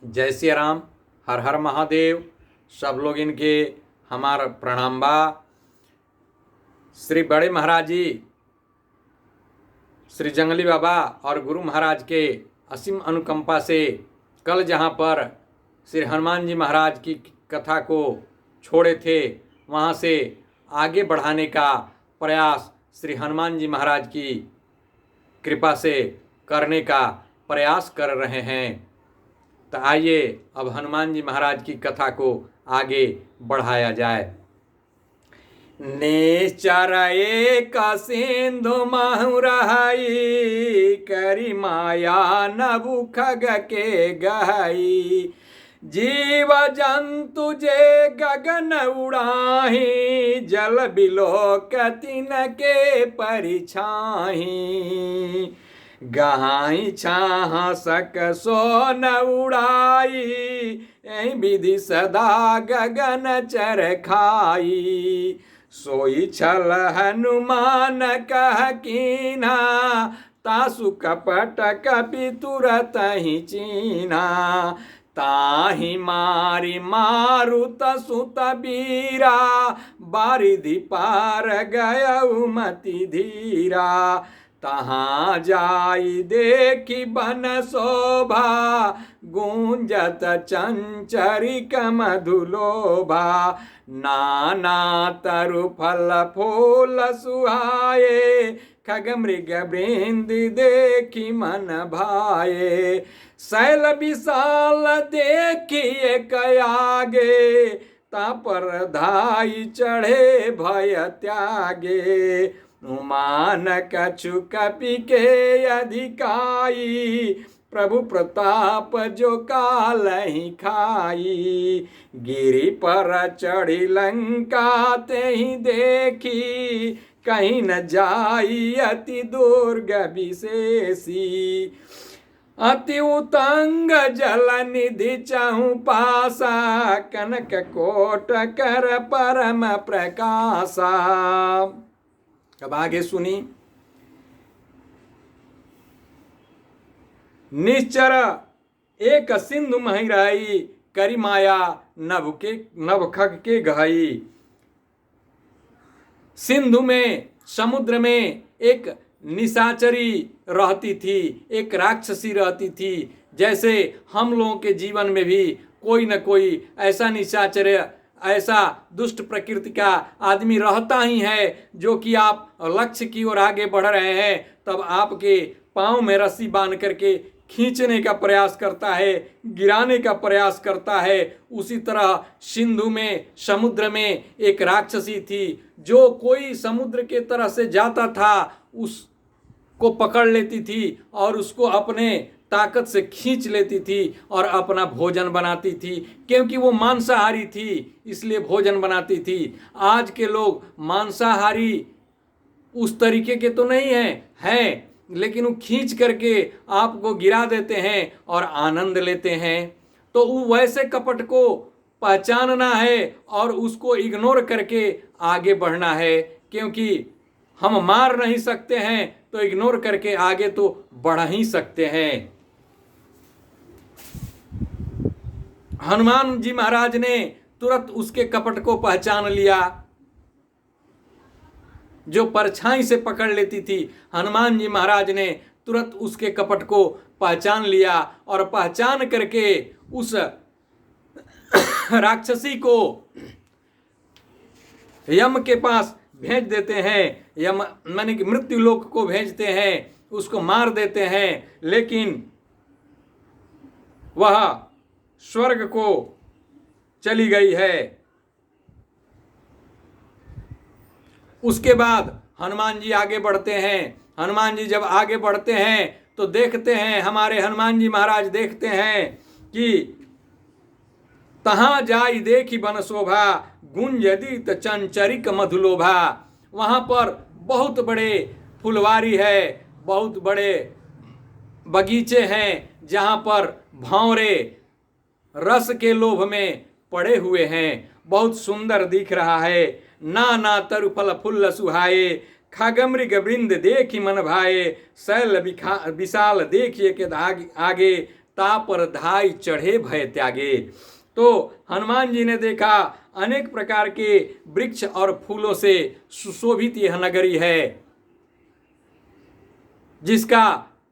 जय श्री राम, हर हर महादेव। सब लोग इनके हमारा प्रणाम बा। श्री बड़े महाराज जी, श्री जंगली बाबा और गुरु महाराज के असीम अनुकंपा से कल जहाँ पर श्री हनुमान जी महाराज की कथा को छोड़े थे, वहाँ से आगे बढ़ाने का प्रयास श्री हनुमान जी महाराज की कृपा से करने का प्रयास कर रहे हैं। तो आइए अब हनुमान जी महाराज की कथा को आगे बढ़ाया जाए। निश्चर एक सिंधु महुरहई, करी माया नभु खग के गहई। जीव जंतु जे गगन उड़ाही, जल बिलोक तिन के परिछाही। गहाई छाह सक सो न उड़ाई, एहि विधि सदा गगन चर खाई। सोई छल हनुमान कह कीन्हा, तासु कपट कपि तुरत ही चीन्हा। ताहि मारी मारुत सुत बीरा, बारिधि पार गयउ मति धीरा। तहाँ जाई देखी बन शोभा, गूंजत चंचरिक मधुलोभा। नाना तरु फल फूल सुहाए, खग मृग वृंद देखी मन भाए। शैल विशाल देखिए कयागे, तापर धाई चढ़े भय त्यागे। उमान कछु कपि के अधिकाई, प्रभु प्रताप जो काल ही खाई। गिरि पर चढ़ी लंका ते ही देखी, कहीं न जाई अति दुर्ग विशेषी। अति उतंग जल निधि चहु पासा, कनक कोट कर परम प्रकाशा। अब आगे सुनी। निश्चर एक सिंधु महिराई, करी माया नभ खग के गहई। सिंधु में, समुद्र में एक निशाचरी रहती थी, एक राक्षसी रहती थी। जैसे हम लोगों के जीवन में भी कोई न कोई ऐसा निशाचर, ऐसा दुष्ट प्रकृति का आदमी रहता ही है, जो कि आप लक्ष्य की ओर आगे बढ़ रहे हैं तब आपके पाँव में रस्सी बांध करके खींचने का प्रयास करता है, गिराने का प्रयास करता है। उसी तरह सिंधु में, समुद्र में एक राक्षसी थी, जो कोई समुद्र के तरह से जाता था उसको पकड़ लेती थी और उसको अपने ताकत से खींच लेती थी और अपना भोजन बनाती थी। क्योंकि वो मांसाहारी थी इसलिए भोजन बनाती थी। आज के लोग मांसाहारी उस तरीके के तो नहीं हैं, लेकिन वो खींच करके आपको गिरा देते हैं और आनंद लेते हैं। तो वो वैसे कपट को पहचानना है और उसको इग्नोर करके आगे बढ़ना है। क्योंकि हम मार नहीं सकते हैं तो इग्नोर करके आगे तो बढ़ ही सकते हैं। हनुमान जी महाराज ने तुरंत उसके कपट को पहचान लिया, जो परछाई से पकड़ लेती थी। हनुमान जी महाराज ने तुरंत उसके कपट को पहचान लिया और पहचान करके उस राक्षसी को यम के पास भेज देते हैं। यम माने कि मृत्यु लोक को भेजते हैं, उसको मार देते हैं। लेकिन वह स्वर्ग को चली गई है। उसके बाद हनुमान जी आगे बढ़ते हैं। हनुमान जी जब आगे बढ़ते हैं तो देखते हैं, हमारे हनुमान जी महाराज देखते हैं कि तहाँ जाई देखी बन शोभा, गुंजदित चंचरिक मधुलोभा। वहाँ पर बहुत बड़े फुलवारी है, बहुत बड़े बगीचे हैं, जहाँ पर भंवरे रस के लोभ में पड़े हुए हैं। बहुत सुंदर दिख रहा है। नाना तरु फल फूल सुहाए, खग मृग वृंद देखी मन भाए। शैल विशाल देखिए के आगे, ता पर धाई चढ़े भय त्यागे। तो हनुमान जी ने देखा अनेक प्रकार के वृक्ष और फूलों से सुशोभित यह नगरी है, जिसका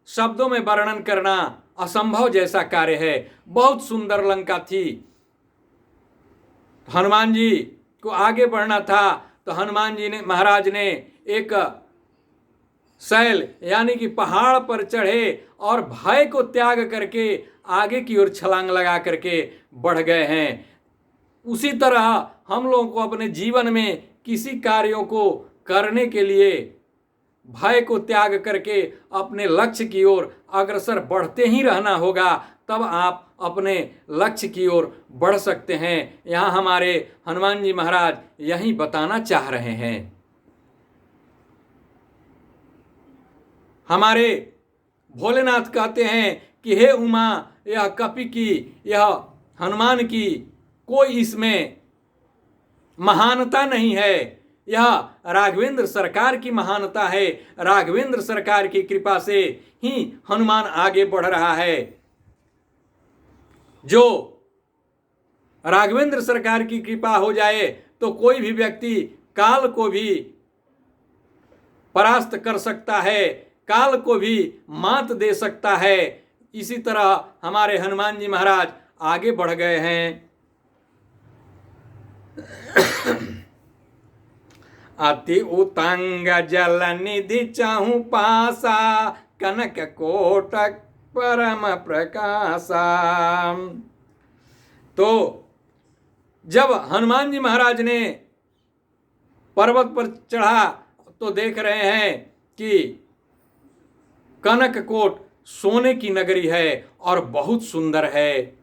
शब्दों में वर्णन करना असंभव जैसा कार्य है। बहुत सुंदर लंका थी। हनुमान जी को आगे बढ़ना था तो हनुमान जी ने महाराज ने एक शैल यानी कि पहाड़ पर चढ़े और भय को त्याग करके आगे की ओर छलांग लगा करके बढ़ गए हैं। उसी तरह हम लोगों को अपने जीवन में किसी कार्यों को करने के लिए भय को त्याग करके अपने लक्ष्य की ओर अग्रसर बढ़ते ही रहना होगा, तब आप अपने लक्ष्य की ओर बढ़ सकते हैं। यहाँ हमारे हनुमान जी महाराज यही बताना चाह रहे हैं। हमारे भोलेनाथ कहते हैं कि हे उमा, यह कपि की, यह हनुमान की कोई इसमें महानता नहीं है, यह राघवेंद्र सरकार की महानता है। राघवेंद्र सरकार की कृपा से ही हनुमान आगे बढ़ रहा है। जो राघवेंद्र सरकार की कृपा हो जाए तो कोई भी व्यक्ति काल को भी परास्त कर सकता है, काल को भी मात दे सकता है। इसी तरह हमारे हनुमान जी महाराज आगे बढ़ गए हैं। अति उतंग जल निधि चाहूं पासा, कनक कोटक परम प्रकाशा। तो जब हनुमान जी महाराज ने पर्वत पर चढ़ा तो देख रहे हैं कि कनक कोट सोने की नगरी है और बहुत सुंदर है,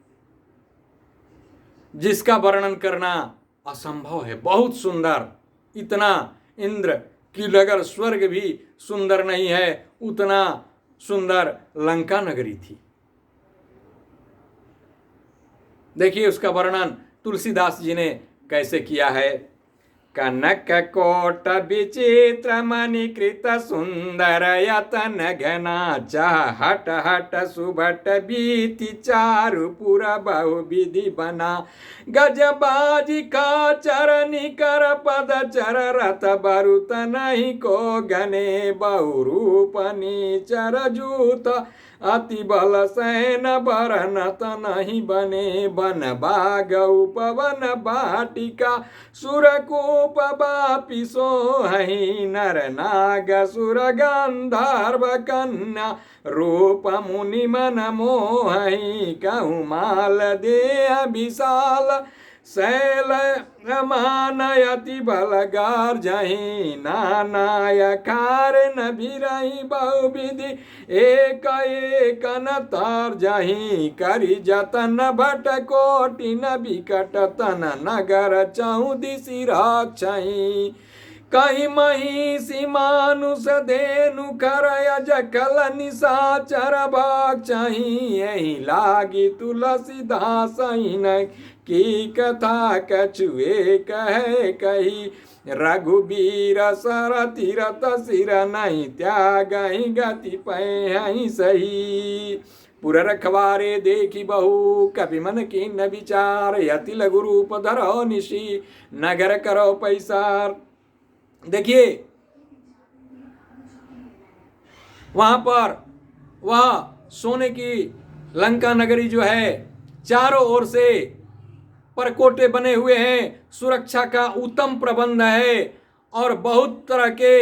जिसका वर्णन करना असंभव है। बहुत सुंदर, इतना इंद्र की नगर स्वर्ग भी सुंदर नहीं है, उतना सुंदर लंका नगरी थी। देखिए उसका वर्णन तुलसीदास जी ने कैसे किया है। कनक कोट विचित्र मणिकृत सुंदर यतन घना, हट हट सुभट बीति चारु पुर बहु विधि बना। गजबाजी का चरनी कर पद चर रथ बरुत नहीं को गने, बहु रूप नीचर जूत अति बल सैन बरनत नहीं बने। बन बाग उपवन बाटिका सुरकूप बापि सोहहि, नर नाग सुर गंधर्व कन्या रूप मुनि मन मोहहि। कहूँ माल देह विशाल शैल मानयति बलगार जही, नानाय कार न भिरही बहुविधि एक एक न तार जही। करी जतन भट कोटि न विकट तन, नगर चौदिसी राक्षही। कहीं महिषी मानुष धेनु करय जकल निशाचर भाग चाही, यही लागी तुलसीदास की कथा कछुए कहे कही। रघुबीर सर तीरथ सिर नहीं त्यागहि, गति पै सही। पुर रखवारे देखी बहु कपि मन कीन विचार, यति लघु रूप धरो निशी नगर करो पैसार। देखिए वहां पर वह सोने की लंका नगरी जो है, चारों ओर से परकोटे बने हुए हैं, सुरक्षा का उत्तम प्रबंध है और बहुत तरह के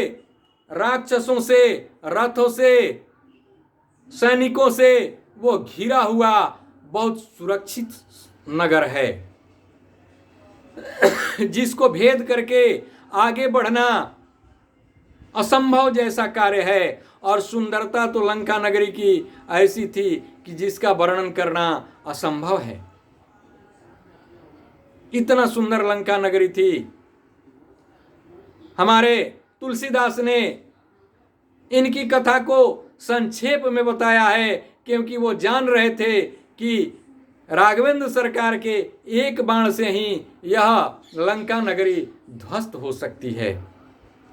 राक्षसों से, रथों से, सैनिकों से वो घिरा हुआ बहुत सुरक्षित नगर है, जिसको भेद करके आगे बढ़ना असंभव जैसा कार्य है। और सुंदरता तो लंका नगरी की ऐसी थी कि जिसका वर्णन करना असंभव है। इतना सुंदर लंका नगरी थी। हमारे तुलसीदास ने इनकी कथा को संक्षेप में बताया है, क्योंकि वो जान रहे थे कि राघवेंद्र सरकार के एक बाण से ही यह लंका नगरी ध्वस्त हो सकती है,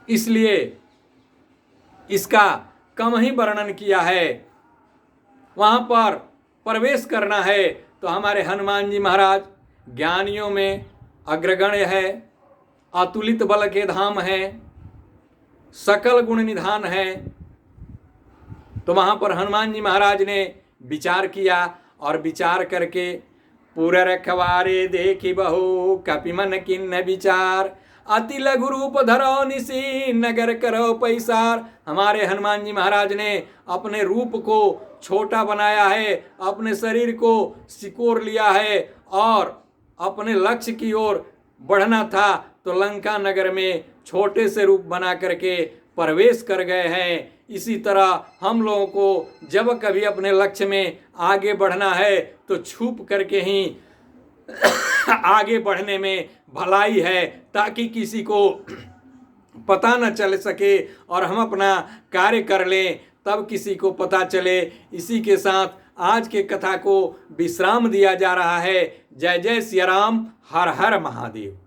इसलिए इसका कम ही वर्णन किया है। वहां पर प्रवेश करना है तो हमारे हनुमान जी महाराज ज्ञानियों में अग्रगण्य है, अतुलित बल के धाम है, सकल गुण निधान है। तो वहाँ पर हनुमान जी महाराज ने विचार किया और विचार करके पूरा रखवारे देखी बहु कपि मन किन्न विचार, अति लघु रूप धरो निसी नगर करो पैसार। हमारे हनुमान जी महाराज ने अपने रूप को छोटा बनाया है, अपने शरीर को सिकोर लिया है और अपने लक्ष्य की ओर बढ़ना था तो लंका नगर में छोटे से रूप बना करके प्रवेश कर गए हैं। इसी तरह हम लोगों को जब कभी अपने लक्ष्य में आगे बढ़ना है तो छुप करके ही आगे बढ़ने में भलाई है, ताकि किसी को पता न चल सके और हम अपना कार्य कर लें, तब किसी को पता चले। इसी के साथ आज के कथा को विश्राम दिया जा रहा है। जय जय सिया राम, हर हर महादेव।